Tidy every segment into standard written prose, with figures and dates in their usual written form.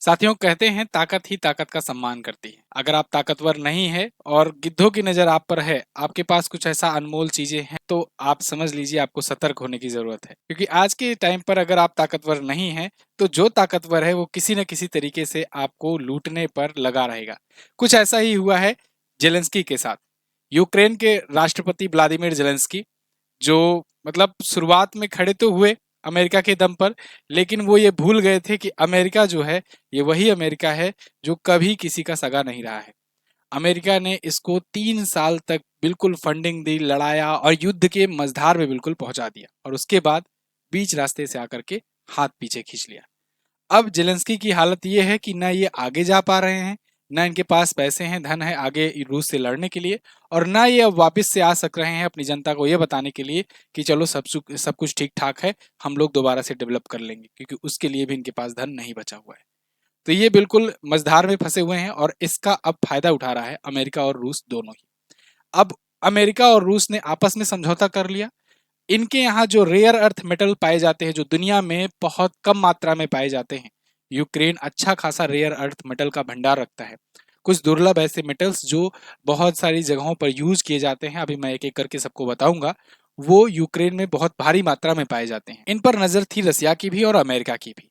साथियों, कहते हैं ताकत ही ताकत का सम्मान करती है। अगर आप ताकतवर नहीं है और गिद्धों की नजर आप पर है, आपके पास कुछ ऐसा अनमोल चीजें हैं, तो आप समझ लीजिए आपको सतर्क होने की जरूरत है। क्योंकि आज के टाइम पर अगर आप ताकतवर नहीं है, तो जो ताकतवर है वो किसी न किसी तरीके से आपको लूटने पर लगा रहेगा। कुछ ऐसा ही हुआ है जेलेंस्की के साथ। यूक्रेन के राष्ट्रपति व्लादिमीर जेलेंस्की, जो मतलब शुरुआत में खड़े तो हुए अमेरिका के दम पर, लेकिन वो ये भूल गए थे कि अमेरिका जो है, ये वही अमेरिका है जो कभी किसी का सगा नहीं रहा है। अमेरिका ने इसको 3 साल तक बिल्कुल फंडिंग दी, लड़ाया और युद्ध के मझधार में बिल्कुल पहुंचा दिया, और उसके बाद बीच रास्ते से आकर के हाथ पीछे खींच लिया। अब जेलेंस्की की हालत ये है कि ना ये आगे जा पा रहे हैं, ना इनके पास पैसे हैं, धन है आगे रूस से लड़ने के लिए, और ना ये अब वापस से आ सक रहे हैं अपनी जनता को ये बताने के लिए कि चलो सब कुछ ठीक ठाक है, हम लोग दोबारा से डेवलप कर लेंगे, क्योंकि उसके लिए भी इनके पास धन नहीं बचा हुआ है। तो ये बिल्कुल मझधार में फंसे हुए हैं, और इसका अब फायदा उठा रहा है अमेरिका और रूस दोनों ही। अब अमेरिका और रूस ने आपस में समझौता कर लिया। इनके यहाँ जो रेयर अर्थ मेटल पाए जाते हैं, जो दुनिया में बहुत कम मात्रा में पाए जाते हैं, यूक्रेन अच्छा खासा रेयर अर्थ मेटल का भंडार रखता है। कुछ दुर्लभ ऐसे मेटल्स जो बहुत सारी जगहों पर यूज किए जाते हैं, अभी मैं एक एक करके सबको बताऊंगा, वो यूक्रेन में बहुत भारी मात्रा में पाए जाते हैं। इन पर नजर थी रसिया की भी और अमेरिका की भी,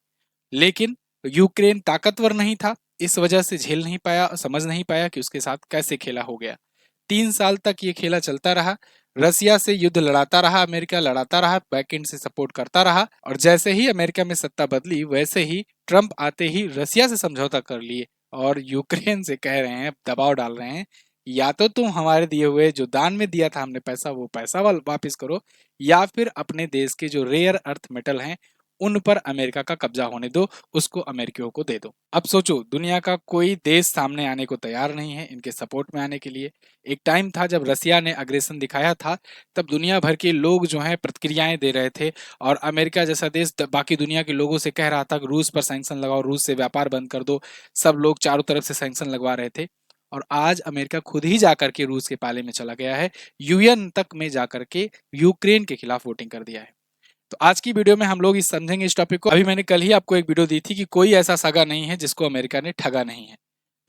लेकिन यूक्रेन ताकतवर नहीं था, इस वजह से झेल नहीं पाया, समझ नहीं पाया कि उसके साथ कैसे खेला हो गया। 3 साल तक ये खेला चलता रहा। रसिया से युद्ध लड़ाता रहा, अमेरिका लड़ाता रहा, बैकएंड से सपोर्ट करता रहा, और जैसे ही अमेरिका में सत्ता बदली, वैसे ही ट्रंप आते ही रसिया से समझौता कर लिए और यूक्रेन से कह रहे हैं, दबाव डाल रहे हैं, या तो तुम हमारे दिए हुए जो दान में दिया था हमने पैसा, वो पैसा वापिस करो, या फिर अपने देश के जो रेयर अर्थ मेटल हैं उन पर अमेरिका का कब्जा होने दो, उसको अमेरिकियों को दे दो। अब सोचो, दुनिया का कोई देश सामने आने को तैयार नहीं है इनके सपोर्ट में आने के लिए। एक टाइम था जब रसिया ने अग्रेसन दिखाया था, तब दुनिया भर के लोग जो हैं प्रतिक्रियाएं दे रहे थे, और अमेरिका जैसा देश बाकी दुनिया के लोगों से कह रहा था कि रूस पर सैंक्शन लगाओ, रूस से व्यापार बंद कर दो। सब लोग चारों तरफ से सैंक्शन लगवा रहे थे, और आज अमेरिका खुद ही जाकर के रूस के पाले में चला गया है, यूएन तक में जाकर के यूक्रेन के खिलाफ वोटिंग कर दिया है। तो आज की वीडियो में हम लोग इस समझेंगे इस टॉपिक को। अभी मैंने कल ही आपको एक वीडियो दी थी कि कोई ऐसा सगा नहीं है जिसको अमेरिका ने ठगा नहीं है।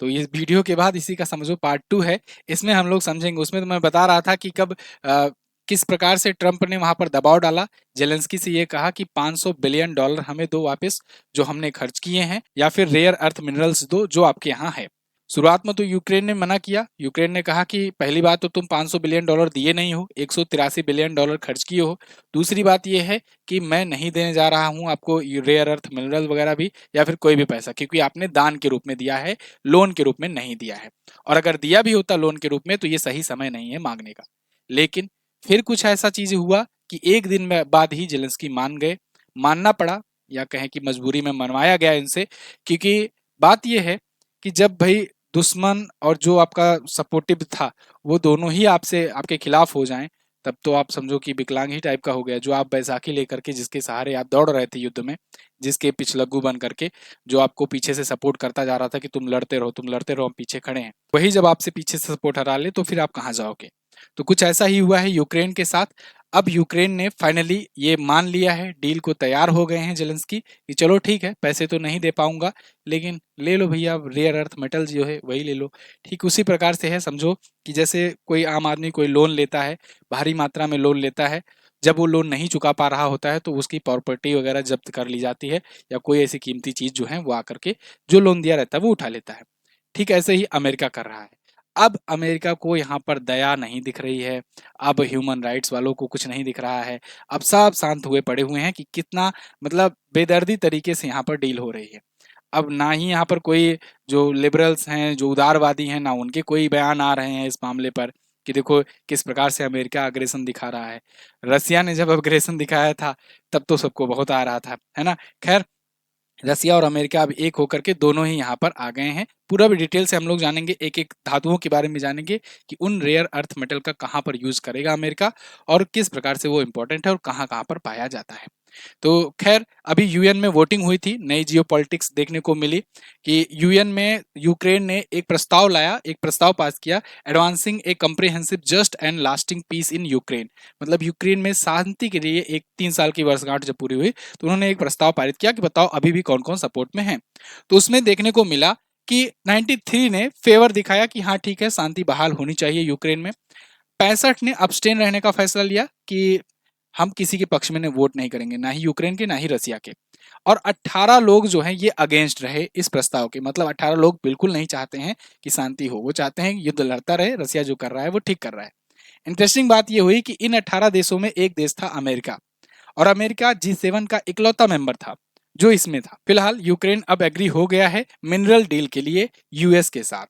तो इस वीडियो के बाद इसी का समझो पार्ट 2 है, इसमें हम लोग समझेंगे। उसमें तो मैं बता रहा था कि कब किस प्रकार से ट्रंप ने वहां पर दबाव डाला, जेलेंस्की से ये कहा कि $500 बिलियन हमें दो वापस, जो हमने खर्च किए हैं, या फिर रेयर अर्थ मिनरल्स दो जो आपके यहाँ है। शुरुआत में तो यूक्रेन ने मना किया। यूक्रेन ने कहा कि पहली बात तो तुम $500 बिलियन दिए नहीं हो, $183 बिलियन खर्च किए हो। दूसरी बात यह है कि मैं नहीं देने जा रहा हूं आपको रेयर अर्थ मिनरल वगैरह भी, या फिर कोई भी पैसा, क्योंकि आपने दान के रूप में दिया है, लोन के रूप में नहीं दिया है। और अगर दिया भी होता लोन के रूप में, तो ये सही समय नहीं है मांगने का। लेकिन फिर कुछ ऐसा चीज हुआ कि एक दिन में बाद ही जेलेंस्की मान गए। मानना पड़ा, या कहें कि मजबूरी में मनवाया गया इनसे, क्योंकि बात यह है कि जब भाई दुश्मन और जो आपका सपोर्टिव था, वो दोनों ही आपसे आपके खिलाफ हो जाएं, तब तो आप समझो कि विकलांग ही टाइप का हो गया। जो आप बैसाखी लेकर के जिसके सहारे आप दौड़ रहे थे युद्ध में, जिसके पिछलग्गू बन करके, जो आपको पीछे से सपोर्ट करता जा रहा था कि तुम लड़ते रहो, तुम लड़ते रहो, हम पीछे खड़े हैं, वही जब आपसे पीछे से सपोर्ट हरा ले, तो फिर आप कहाँ जाओगे। तो कुछ ऐसा ही हुआ है यूक्रेन के साथ। अब यूक्रेन ने फाइनली ये मान लिया है, डील को तैयार हो गए हैं जेलेंस्की कि चलो ठीक है, पैसे तो नहीं दे पाऊंगा, लेकिन ले लो भैया, रेयर अर्थ मेटल जो है वही ले लो। ठीक उसी प्रकार से है, समझो कि जैसे कोई आम आदमी कोई लोन लेता है, भारी मात्रा में लोन लेता है, जब वो लोन नहीं चुका पा रहा होता है, तो उसकी प्रॉपर्टी वगैरह जब्त कर ली जाती है, या कोई ऐसी कीमती चीज जो है वो आकर के जो लोन दिया रहता है वो उठा लेता है। ठीक ऐसे ही अमेरिका कर रहा है। अब अमेरिका को यहाँ पर दया नहीं दिख रही है, अब ह्यूमन राइट्स वालों को कुछ नहीं दिख रहा है। अब सब शांत हुए पड़े हुए हैं कि कितना मतलब बेदर्दी तरीके से यहाँ पर डील हो रही है। अब ना ही यहाँ पर कोई जो लिबरल्स हैं, जो उदारवादी हैं, ना उनके कोई बयान आ रहे हैं इस मामले पर कि देखो किस प्रकार से अमेरिका अग्रेसन दिखा रहा है। रसिया ने जब अग्रेसन दिखाया था, तब तो सबको बहुत आ रहा था, है ना। खैर, रसिया और अमेरिका अब एक होकर के दोनों ही यहाँ पर आ गए हैं। पूरा भी डिटेल से हम लोग जानेंगे, एक एक धातुओं के बारे में जानेंगे कि उन रेयर अर्थ मेटल का कहाँ पर यूज करेगा अमेरिका, और किस प्रकार से वो इंपॉर्टेंट है और कहाँ कहाँ पर पाया जाता है। तो खैर अभी यूएन में वोटिंग हुई थी, नई जियोपॉलिटिक्स देखने को मिली कि यूएन में यूक्रेन ने एक प्रस्ताव लाया, एक प्रस्ताव पास किया, advancing a comprehensive just and lasting peace in Ukraine. मतलब यूक्रेन में शांति के लिए एक 3 साल की वर्षगांठ जब पूरी हुई तो उन्होंने एक प्रस्ताव पारित किया कि बताओ अभी भी कौन कौन सपोर्ट में है। तो उसमें देखने को मिला कि 93 ने फेवर दिखाया कि हाँ ठीक है, शांति बहाल होनी चाहिए यूक्रेन में। 65 ने अब्सटेन रहने का फैसला लिया कि हम किसी के पक्ष में वोट नहीं करेंगे, ना ही यूक्रेन के ना ही रसिया के। और 18 लोग जो हैं ये अगेंस्ट रहे इस प्रस्ताव के। मतलब 18 लोग बिल्कुल नहीं चाहते हैं कि शांति हो, वो चाहते हैं युद्ध लड़ता रहे, रसिया जो कर रहा है वो ठीक कर रहा है। इंटरेस्टिंग बात ये हुई कि इन 18 देशों में एक देश था अमेरिका, और अमेरिका G7 का इकलौता मेंबर था जो इसमें था। फिलहाल यूक्रेन अब एग्री हो गया है मिनरल डील के लिए यूएस के साथ।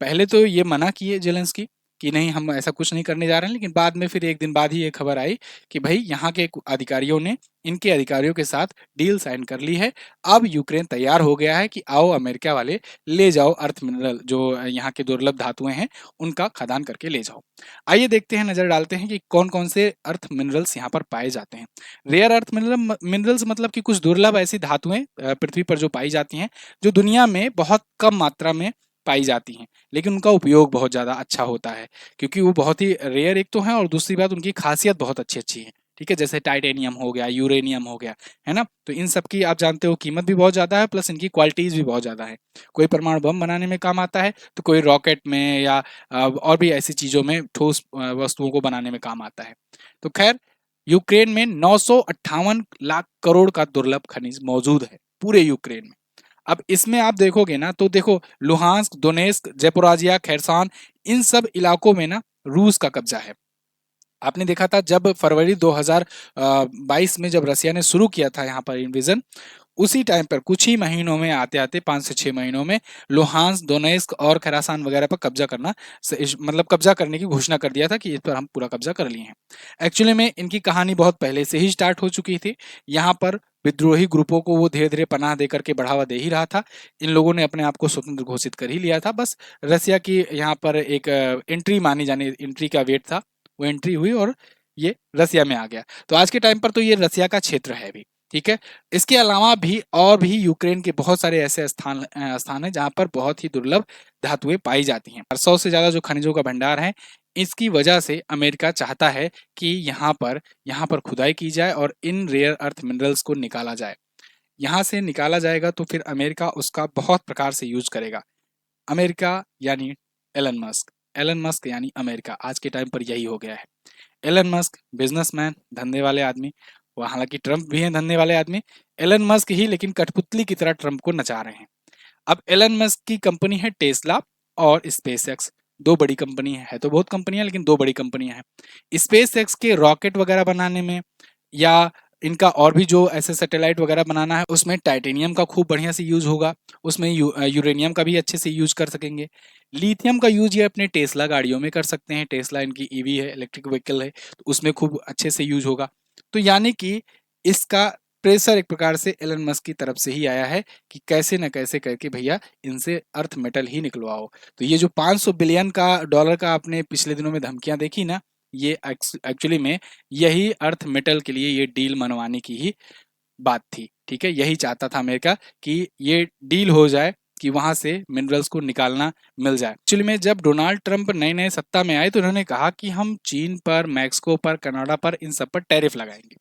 पहले तो ये मना किए जेलेंस्की कि नहीं हम ऐसा कुछ नहीं करने जा रहे हैं, लेकिन बाद में फिर एक दिन बाद ही ये खबर आई कि भाई यहाँ के अधिकारियों ने इनके अधिकारियों के साथ डील साइन कर ली है। अब यूक्रेन तैयार हो गया है कि आओ अमेरिका वाले ले जाओ अर्थ मिनरल, जो यहाँ के दुर्लभ धातुएं हैं उनका खदान करके ले जाओ। आइए देखते हैं, नजर डालते हैं कि कौन कौन से अर्थ मिनरल्स यहाँ पर पाए जाते हैं। रेयर अर्थ मिनरल्स मतलब कि कुछ दुर्लभ ऐसी धातुएं पृथ्वी पर जो पाई जाती हैं, जो दुनिया में बहुत कम मात्रा में पाई जाती हैं, लेकिन उनका उपयोग बहुत ज़्यादा अच्छा होता है क्योंकि वो बहुत ही रेयर एक तो है, और दूसरी बात उनकी खासियत बहुत अच्छी अच्छी है। ठीक है, जैसे टाइटेनियम हो गया, यूरेनियम हो गया, है ना। तो इन सब की आप जानते हो कीमत भी बहुत ज़्यादा है, प्लस इनकी क्वालिटीज़ भी बहुत ज़्यादा है। कोई परमाणु बम बनाने में काम आता है, तो कोई रॉकेट में या और भी ऐसी चीज़ों में, ठोस वस्तुओं को बनाने में काम आता है। तो खैर यूक्रेन में 958 लाख करोड़ का दुर्लभ खनिज मौजूद है पूरे यूक्रेन में। अब इसमें आप देखोगे ना तो देखो, लुहांस्क, दोनेस्क, जेपोराजिया, खैरसान, इन सब इलाकों में ना रूस का कब्जा है। आपने देखा था जब फरवरी 2022 में जब रसिया ने शुरू किया था यहाँ पर इन्वेजन, उसी टाइम पर कुछ ही महीनों में, आते आते 5 से 6 महीनों में लुहांस्क, दोनेस्क और खरासान वगैरह पर कब्जा करना, मतलब कब्जा करने की घोषणा कर दिया था कि इस पर हम पूरा कब्जा कर लिए हैं। एक्चुअली में इनकी कहानी बहुत पहले से ही स्टार्ट हो चुकी थी। यहाँ पर विद्रोही ग्रुपों को वो धीरे धीरे पनाह दे करके बढ़ावा दे ही रहा था। इन लोगों ने अपने आप को स्वतंत्र घोषित कर ही लिया था, बस रसिया की यहाँ पर एक एंट्री मानी जाने, एंट्री का वेट था, वो एंट्री हुई और ये रसिया में आ गया। तो आज के टाइम पर तो ये रसिया का क्षेत्र है भी। ठीक है, इसके अलावा भी और भी यूक्रेन के बहुत सारे ऐसे स्थान हैं जहां पर बहुत ही दुर्लभ धातुएं पाई जाती हैं। 100 से ज्यादा जो खनिजों का भंडार है, इसकी वजह से अमेरिका चाहता है कि यहाँ पर खुदाई की जाए और इन रेयर अर्थ मिनरल्स को निकाला जाए। यहाँ से निकाला जाएगा तो फिर अमेरिका उसका बहुत प्रकार से यूज करेगा। अमेरिका यानी एलन मस्क, एलन मस्क यानी अमेरिका, आज के टाइम पर यही हो गया है। एलन मस्क बिजनेसमैन, धंधे वाले आदमी, वो हालांकि ट्रंप भी हैं धंधे वाले आदमी, एलन मस्क ही लेकिन कठपुतली की तरह ट्रंप को नचा रहे हैं। अब एलन मस्क की कंपनी है टेस्ला और स्पेस एक्स, दो बड़ी कंपनी है तो बहुत कंपनियां, लेकिन दो बड़ी कंपनियां हैं। स्पेस एक्स के रॉकेट वगैरह बनाने में या इनका और भी जो ऐसे सैटेलाइट वगैरह बनाना है, उसमें टाइटेनियम का खूब बढ़िया से यूज होगा, उसमें यूरेनियम का भी अच्छे से यूज कर सकेंगे। लिथियम का यूज ये अपने टेस्ला गाड़ियों में कर सकते हैं, टेस्ला इनकी ईवी है, इलेक्ट्रिक व्हीकल है, तो उसमें खूब अच्छे से यूज होगा। तो यानी कि इसका प्रेशर एक प्रकार से एलन मस्क की तरफ से ही आया है कि कैसे न कैसे करके भैया इनसे अर्थ मेटल ही निकलवाओ। तो ये जो 500 बिलियन का डॉलर का आपने पिछले दिनों में धमकियां देखी ना, ये एक्चुअली में यही अर्थ मेटल के लिए ये डील मनवाने की ही बात थी। ठीक है, यही चाहता था अमेरिका कि ये डील हो जाए कि वहां से मिनरल्स को निकालना मिल जाए। एक्चुअली में जब डोनाल्ड ट्रंप नए नए सत्ता में आए तो उन्होंने कहा कि हम चीन पर, मैक्सिको पर, कनाडा पर, इन सब पर टैरिफ लगाएंगे।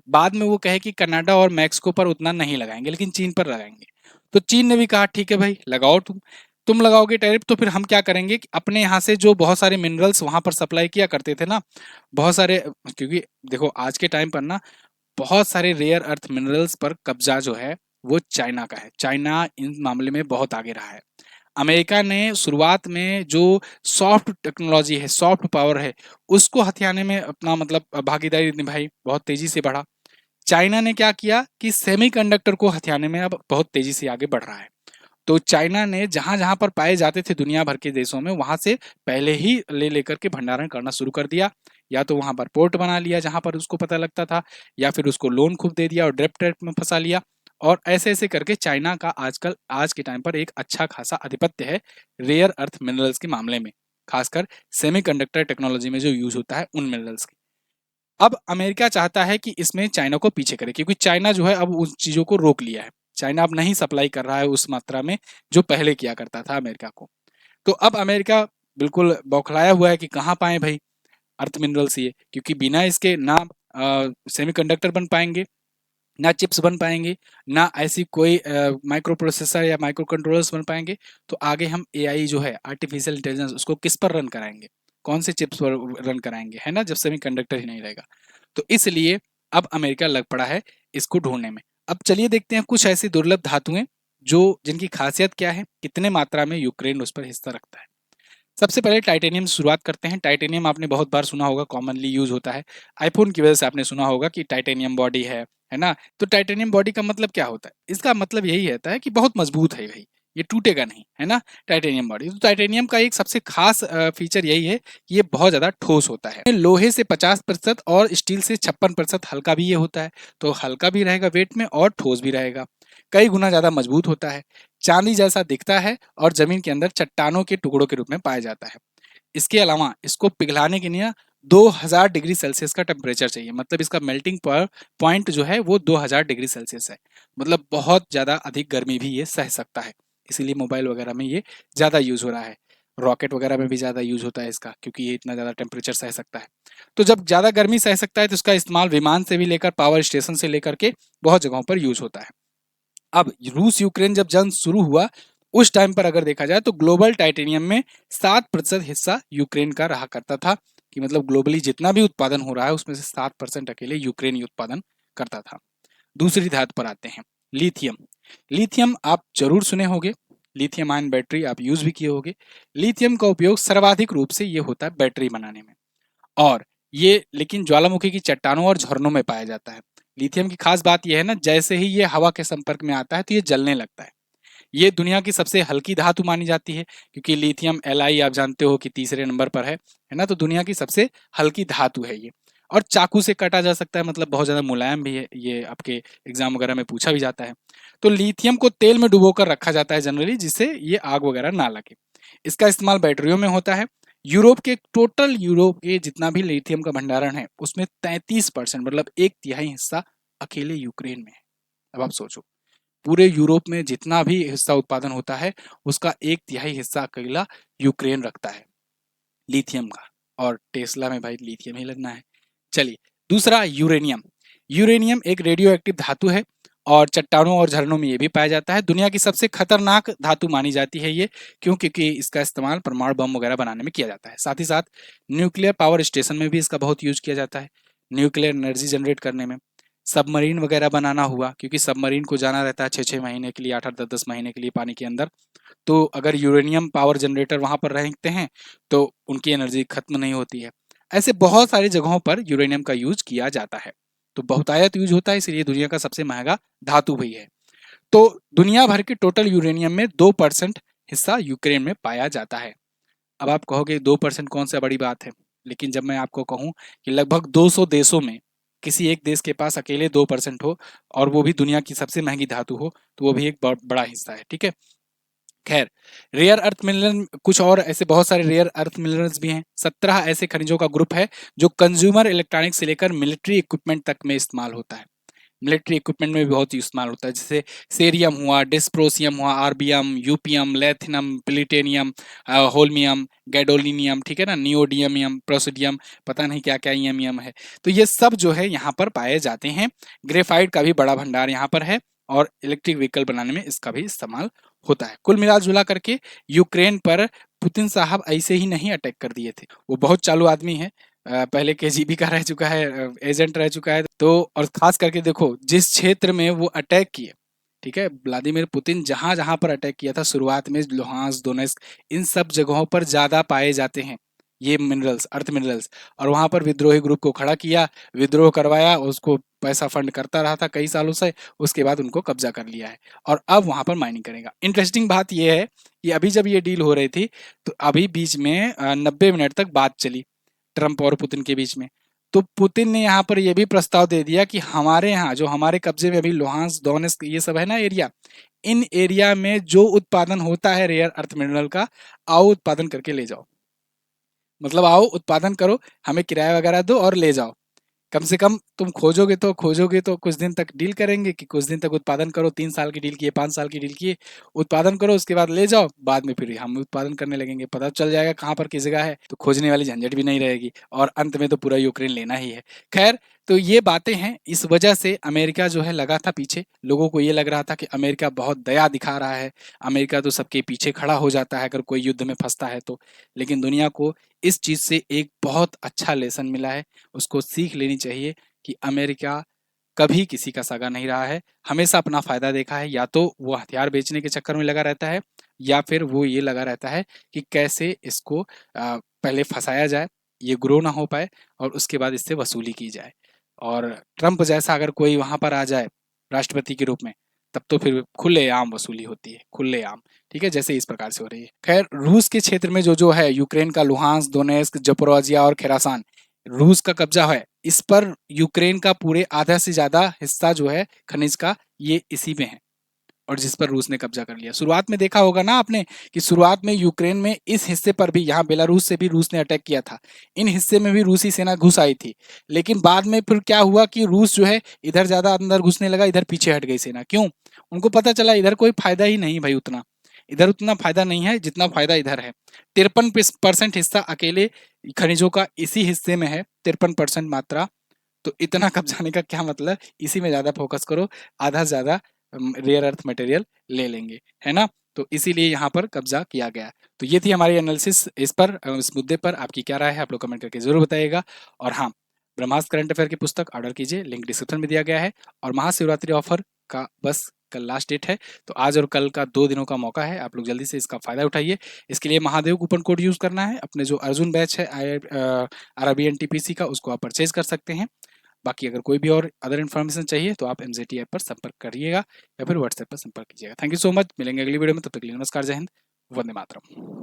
बाद में वो कहे कि कनाडा और मैक्सिको पर उतना नहीं लगाएंगे, लेकिन चीन पर लगाएंगे। तो चीन ने भी कहा ठीक है भाई लगाओ, तुम लगाओगे टैरिफ तो फिर हम क्या करेंगे कि अपने यहाँ से जो बहुत सारे मिनरल्स वहां पर सप्लाई किया करते थे ना, बहुत सारे, क्योंकि देखो आज के टाइम पर ना बहुत सारे रेयर अर्थ मिनरल्स पर कब्जा जो है वो चाइना का है। चाइना इन मामले में बहुत आगे रहा है। अमेरिका ने शुरुआत में जो सॉफ्ट टेक्नोलॉजी है, सॉफ्ट पावर है, उसको हथियाने में अपना मतलब भागीदारी निभाई, बहुत तेजी से बढ़ा। चाइना ने क्या किया कि सेमीकंडक्टर को हथियाने में अब बहुत तेजी से आगे बढ़ रहा है। तो चाइना ने जहां जहां पर पाए जाते थे दुनिया भर के देशों में, वहां से पहले ही ले लेकर के भंडारण करना शुरू कर दिया। या तो वहां पर पोर्ट बना लिया जहां पर उसको पता लगता था, या फिर उसको लोन खूब दे दिया और ड्रेप ट्रैप में फंसा लिया। और ऐसे ऐसे करके चाइना का आजकल, आज के टाइम पर एक अच्छा खासा आधिपत्य है रेयर अर्थ मिनरल्स के मामले में, खासकर सेमीकंडक्टर टेक्नोलॉजी में जो यूज होता है उन मिनरल्स की। अब अमेरिका चाहता है कि इसमें चाइना को पीछे करे, क्योंकि चाइना जो है अब उन चीज़ों को रोक लिया है। चाइना अब नहीं सप्लाई कर रहा है उस मात्रा में जो पहले किया करता था अमेरिका को। तो अब अमेरिका बिल्कुल बौखलाया हुआ है कि कहाँ पाएँ भई अर्थ मिनरल्स ये, क्योंकि बिना इसके ना सेमीकंडक्टर बन पाएँगे, ना चिप्स बन पाएँगे, ना ऐसी कोई माइक्रो प्रोसेसर या माइक्रो कंट्रोलर्स बन पाएँगे। तो आगे हम एआई जो है आर्टिफिशियल इंटेलिजेंस उसको किस पर रन कराएँगे? कौन से चिप्स पर रन कराएँगे, है ना? जब सेमीकंडक्टर ही नहीं रहेगा। तो इसलिए अब अमेरिका लग पड़ा है इसको ढूँढने में। अब चलिए देखते हैं कुछ ऐसी दुर्लभ धातुएँ जो जिनकी खासियत क्या है, कितने मात्रा में यूक्रेन उस पर हिस्सा रखता है। सबसे पहले टाइटेनियम से शुरुआत करते हैं। टाइटेनियम आपने बहुत बार सुना होगा, कॉमनली यूज़ होता है। आईफ़ोन की वजह से आपने सुना होगा कि टाइटेनियम बॉडी है ना? तो टाइटेनियम बॉडी का मतलब क्या होता है? इसका मतलब यही रहता है कि बहुत मज़बूत है भई, ये टूटेगा नहीं, है ना? Titanium body. तो टाइटेनियम का एक सबसे ख़ास फ़ीचर यही है कि ये बहुत ज़्यादा ठोस होता है। लोहे से 50% और स्टील से 56% हल्का भी ये होता है। तो हल्का भी रहेगा वेट में और ठोस भी रहेगा। कई गुना ज़्यादा मज़बूत होता है। चांदी जैसा दिखता है और ज़मीन के अंदर चट्टानों के टुकड़ों के रूप में पाया जाता है। इसके अलावा इसको पिघलाने के लिए 2000 डिग्री सेल्सियस का टेम्परेचर चाहिए, मतलब इसका मेल्टिंग पॉइंट जो है वो 2000 डिग्री सेल्सियस है। मतलब बहुत ज़्यादा अधिक गर्मी भी ये सह सकता है, इसीलिए मोबाइल वगैरह में ये ज़्यादा यूज़ हो रहा है। रॉकेट वगैरह में भी ज़्यादा यूज़ होता है इसका, क्योंकि ये इतना ज़्यादा टेम्परेचर सह सकता है। तो जब ज़्यादा गर्मी सह सकता है तो इसका इस्तेमाल विमान से भी लेकर पावर स्टेशन से लेकर के बहुत जगहों पर यूज़ होता है। अब रूस यूक्रेन जब जंग शुरू हुआ, उस टाइम पर अगर देखा जाए तो ग्लोबल टाइटेनियम में 7% हिस्सा यूक्रेन का रहा करता था, कि मतलब ग्लोबली जितना भी उत्पादन हो रहा है उसमें से 7% अकेले यूक्रेन ही उत्पादन करता था। दूसरी धातु पर आते हैं, लिथियम। लिथियम आप जरूर सुने होंगे, लिथियम आयन बैटरी आप यूज भी किए होंगे। लिथियम का उपयोग सर्वाधिक रूप से ये होता है बैटरी बनाने में, और ये लेकिन ज्वालामुखी की चट्टानों और झरनों में पाया जाता है। लिथियम की खास बात यह है ना, जैसे ही ये हवा के संपर्क में आता है तो ये जलने लगता है। ये दुनिया की सबसे हल्की धातु मानी जाती है, क्योंकि लिथियम एलआई आप जानते हो कि तीसरे नंबर पर है ना? तो दुनिया की सबसे हल्की धातु है ये, और चाकू से काटा जा सकता है, मतलब बहुत ज़्यादा मुलायम भी है ये, आपके एग्जाम वगैरह में पूछा भी जाता है। तो लिथियम को तेल में डुबोकर रखा जाता है जनरली, जिससे ये आग वगैरह ना लगे। इसका इस्तेमाल बैटरियों में होता है। यूरोप के जितना भी लिथियम का भंडारण है उसमें 33% मतलब एक तिहाई हिस्सा अकेले यूक्रेन में है। अब आप सोचो, पूरे यूरोप में जितना भी हिस्सा उत्पादन होता है उसका एक तिहाई हिस्सा अकेला यूक्रेन रखता है लिथियम का, और टेस्ला में भाई लिथियम ही लगना है। चलिए, दूसरा यूरेनियम। यूरेनियम एक रेडियो एक्टिव धातु है और चट्टानों और झरनों में ये भी पाया जाता है। दुनिया की सबसे खतरनाक धातु मानी जाती है ये, क्यों? क्योंकि इसका इस्तेमाल परमाणु बम वगैरह बनाने में किया जाता है। साथ ही साथ न्यूक्लियर पावर स्टेशन में भी इसका बहुत यूज किया जाता है, न्यूक्लियर एनर्जी जनरेट करने में। सबमरीन वगैरह बनाना हुआ, क्योंकि सबमरीन को जाना रहता है 6-6 महीने के लिए, 8-8 10-10 महीने के लिए पानी के अंदर। तो अगर यूरेनियम पावर जनरेटर वहां पर रहते हैं तो उनकी एनर्जी खत्म नहीं होती है। ऐसे बहुत सारी जगहों पर यूरेनियम का यूज किया जाता है। तो बहुतायत यूज होता है, इसलिए दुनिया का सबसे महंगा धातु भी है। तो दुनिया भर के टोटल यूरेनियम में 2% हिस्सा यूक्रेन में पाया जाता है। अब आप कहोगे 2% कौन सा बड़ी बात है, लेकिन जब मैं आपको कहूं कि लगभग 200 देशों में किसी एक देश के पास अकेले 2% हो, और वो भी दुनिया की सबसे महंगी धातु हो, तो वो भी एक बड़ा हिस्सा है। ठीक है, खैर, रेयर अर्थ मिनरल कुछ और ऐसे बहुत सारे रेयर अर्थ मिनरल्स भी हैं। 17 ऐसे खनिजों का ग्रुप है जो कंज्यूमर इलेक्ट्रॉनिक्स से लेकर मिलिट्री इक्विपमेंट तक में इस्तेमाल होता है। मिलिट्री इक्विपमेंट में भी बहुत इस्तेमाल होता है, जैसे सेरियम हुआ, डिस्प्रोसियम हुआ, erbium, europium, lanthanum, platinum, holmium, gadolinium, ठीक है ना, नियोडियमियम, प्रोसिडियम, पता नहीं क्या क्या ईएम है। तो ये सब जो है यहाँ पर पाए जाते हैं। ग्रेफाइट का भी बड़ा भंडार यहाँ पर है, और इलेक्ट्रिक व्हीकल बनाने में इसका भी इस्तेमाल होता है। कुल मिला जुला करके यूक्रेन पर पुतिन साहब ऐसे ही नहीं अटैक कर दिए थे, वो बहुत चालू आदमी है। पहले केजीबी का रह चुका है, एजेंट रह चुका है। तो और खास करके देखो जिस क्षेत्र में वो अटैक किए, ठीक है, व्लादिमीर पुतिन जहां जहां पर अटैक किया था शुरुआत में, लुहांस, दोनेस्क, इन सब जगहों पर ज्यादा पाए जाते हैं ये मिनरल्स, अर्थ मिनरल्स। और वहां पर विद्रोही ग्रुप को खड़ा किया, विद्रोह करवाया, उसको पैसा फंड करता रहा था कई सालों से, उसके बाद उनको कब्जा कर लिया है और अब वहां पर माइनिंग करेगा। इंटरेस्टिंग बात यह है कि अभी जब ये डील हो रही थी तो अभी बीच में 90 मिनट तक बात चली ट्रंप और पुतिन के बीच में। तो पुतिन ने यहाँ पर यह भी प्रस्ताव दे दिया कि हमारे यहाँ जो हमारे कब्जे में अभी लुहांस, दोनेस्क ये सब है ना एरिया, इन एरिया में जो उत्पादन होता है रेयर अर्थ मिनरल का, आओ उत्पादन करके ले जाओ। मतलब आओ उत्पादन करो, हमें किराया वगैरह दो और ले जाओ। कम से कम तुम खोजोगे तो कुछ दिन तक डील करेंगे कि कुछ दिन तक उत्पादन करो, 3 साल की डील किए, 5 साल की डील किए, उत्पादन करो, उसके बाद ले जाओ, बाद में फिर हम उत्पादन करने लगेंगे, पता चल जाएगा कहाँ पर किस जगह है, तो खोजने वाली झंझट भी नहीं रहेगी और अंत में तो पूरा यूक्रेन लेना ही है। खैर, तो ये बातें हैं, इस वजह से अमेरिका जो है लगा था पीछे। लोगों को ये लग रहा था कि अमेरिका बहुत दया दिखा रहा है, अमेरिका तो सबके पीछे खड़ा हो जाता है अगर कोई युद्ध में फंसता है तो। लेकिन दुनिया को इस चीज़ से एक बहुत अच्छा लेसन मिला है, उसको सीख लेनी चाहिए कि अमेरिका कभी किसी का सगा नहीं रहा है, हमेशा अपना फ़ायदा देखा है। या तो वो हथियार बेचने के चक्कर में लगा रहता है, या फिर वो ये लगा रहता है कि कैसे इसको पहले फँसाया जाए, ये ग्रो ना हो पाए और उसके बाद इससे वसूली की जाए। और ट्रंप जैसा अगर कोई वहाँ पर आ जाए राष्ट्रपति के रूप में, तब तो फिर खुलेआम वसूली होती है, खुलेआम, ठीक है? जैसे इस प्रकार से हो रही है। खैर, रूस के क्षेत्र में जो है यूक्रेन का लुहांस्क, दोनेत्स्क, ज़पोरिज़िया और ख़ुरासान, रूस का कब्ज़ा है। इस पर यूक्रेन का पूरे आधा से ज़्यादा हिस्सा जो है खनिज का, ये इसी में है और जिस पर रूस ने कब्जा कर लिया। शुरुआत में देखा होगा ना आपने कि शुरुआत में यूक्रेन में इस हिस्से पर भी, यहाँ बेलारूस से भी रूस ने अटैक किया था, इन हिस्से में भी रूसी सेना घुस आई थी। लेकिन बाद में फिर क्या हुआ कि रूस जो है इधर ज़्यादा अंदर घुसने लगा, इधर पीछे हट गई सेना। क्यों? उनको पता चला इधर कोई फायदा ही नहीं भाई उतना, इधर उतना फायदा नहीं है जितना फायदा इधर है। 53% हिस्सा अकेले खनिजों का इसी हिस्से में है, 53% मात्रा। तो इतना कब्जाने का क्या मतलब, इसी में ज़्यादा फोकस करो, आधा से ज़्यादा रेयर अर्थ मटेरियल ले लेंगे, है ना? तो इसीलिए यहाँ पर कब्जा किया गया। तो ये थी हमारी एनालिसिस इस पर, इस मुद्दे पर आपकी क्या राय है आप लोग कमेंट करके ज़रूर बताइएगा। और हाँ, ब्रह्मास्त्र करंट अफेयर की पुस्तक ऑर्डर कीजिए, लिंक डिस्क्रिप्शन में दिया गया है। और महाशिवरात्रि ऑफर का बस कल लास्ट डेट है, तो आज और कल का 2 दिनों का मौका है, आप लोग जल्दी से इसका फ़ायदा उठाइए। इसके लिए महादेव कूपन कोड यूज़ करना है, अपने जो अर्जुन बैच है RRB NTPC का, उसको आप परचेज कर सकते हैं। बाकी अगर कोई भी और अदर इन्फॉर्मेशन चाहिए तो आप एमजेटी ऐप पर संपर्क करिएगा या फिर व्हाट्सएप पर संपर्क कीजिएगा। थैंक यू सो मच, मिलेंगे अगली वीडियो में, तब तक के लिए नमस्कार, जय हिंद, वंदे मातरम।